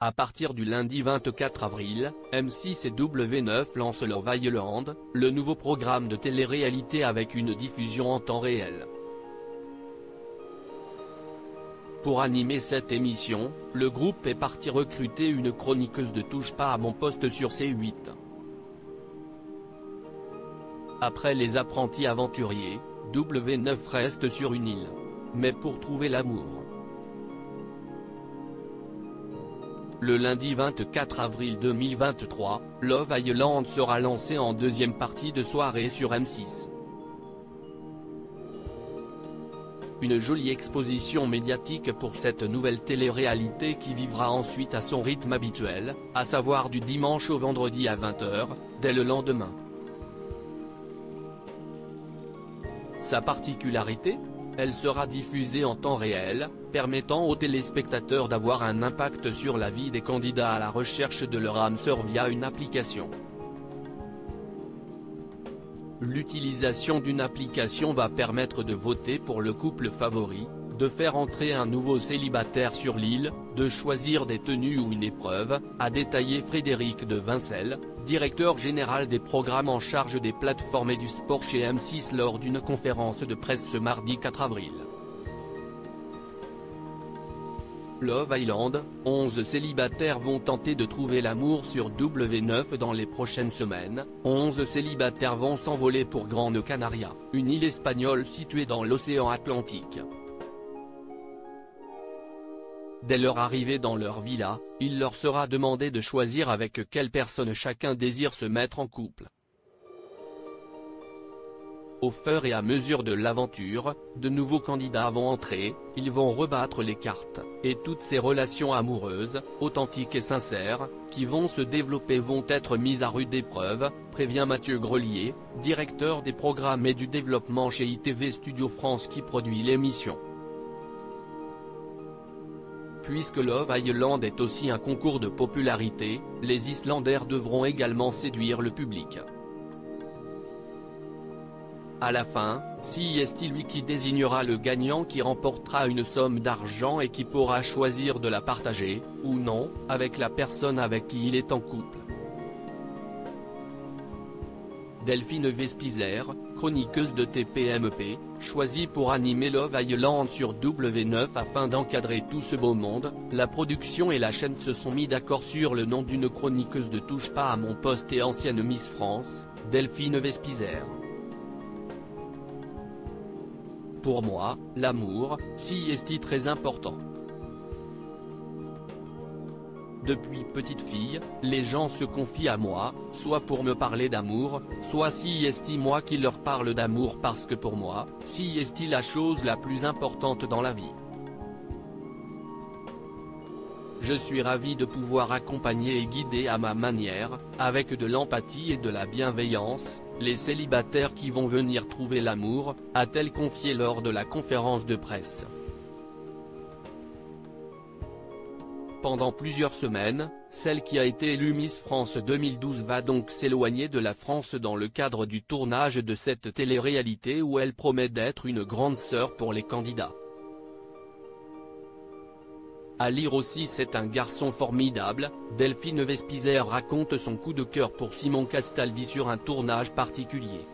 À partir du lundi 24 avril, M6 et W9 lancent Love Island, le nouveau programme de télé-réalité avec une diffusion en temps réel. Pour animer cette émission, le groupe est parti recruter une chroniqueuse de Touche pas à mon poste sur C8. Après les apprentis aventuriers, W9 reste sur une île. Mais pour trouver l'amour. Le lundi 24 avril 2023, Love Island sera lancé en deuxième partie de soirée sur M6. Une jolie exposition médiatique pour cette nouvelle télé-réalité qui vivra ensuite à son rythme habituel, à savoir du dimanche au vendredi à 20 h, dès le lendemain. Sa particularité ? Elle sera diffusée en temps réel, permettant aux téléspectateurs d'avoir un impact sur la vie des candidats à la recherche de leur âme sœur via une application. L'utilisation d'une application va permettre de voter pour le couple favori, de faire entrer un nouveau célibataire sur l'île, de choisir des tenues ou une épreuve, a détaillé Frédéric de Vincel, directeur général des programmes en charge des plateformes et du sport chez M6 lors d'une conférence de presse ce mardi 4 avril. Love Island, 11 célibataires vont tenter de trouver l'amour sur W9 dans les prochaines semaines. 11 célibataires vont s'envoler pour Grande Canaria, une île espagnole située dans l'océan Atlantique. Dès leur arrivée dans leur villa, il leur sera demandé de choisir avec quelle personne chacun désire se mettre en couple. Au fur et à mesure de l'aventure, de nouveaux candidats vont entrer, ils vont rebattre les cartes, et toutes ces relations amoureuses, authentiques et sincères, qui vont se développer vont être mises à rude épreuve, prévient Mathieu Grelier, directeur des programmes et du développement chez ITV Studio France qui produit l'émission. Puisque Love Island est aussi un concours de popularité, les Islanders devront également séduire le public. À la fin, c'est lui qui désignera le gagnant qui remportera une somme d'argent et qui pourra choisir de la partager, ou non, avec la personne avec qui il est en couple. Delphine Vespizer, chroniqueuse de TPMP, choisie pour animer Love Island sur W9 afin d'encadrer tout ce beau monde, la production et la chaîne se sont mis d'accord sur le nom d'une chroniqueuse de Touche pas à mon poste et ancienne Miss France, Delphine Vespizer. Pour moi, l'amour, c'est très important. Depuis petite fille, les gens se confient à moi, soit pour me parler d'amour, soit c'est moi qui leur parle d'amour parce que pour moi, c'est la chose la plus importante dans la vie. Je suis ravi de pouvoir accompagner et guider à ma manière, avec de l'empathie et de la bienveillance, les célibataires qui vont venir trouver l'amour, a-t-elle confié lors de la conférence de presse. Pendant plusieurs semaines, celle qui a été élue Miss France 2012 va donc s'éloigner de la France dans le cadre du tournage de cette télé-réalité où elle promet d'être une grande sœur pour les candidats. À lire aussi C'est un garçon formidable, Delphine Vespizer raconte son coup de cœur pour Simon Castaldi sur un tournage particulier.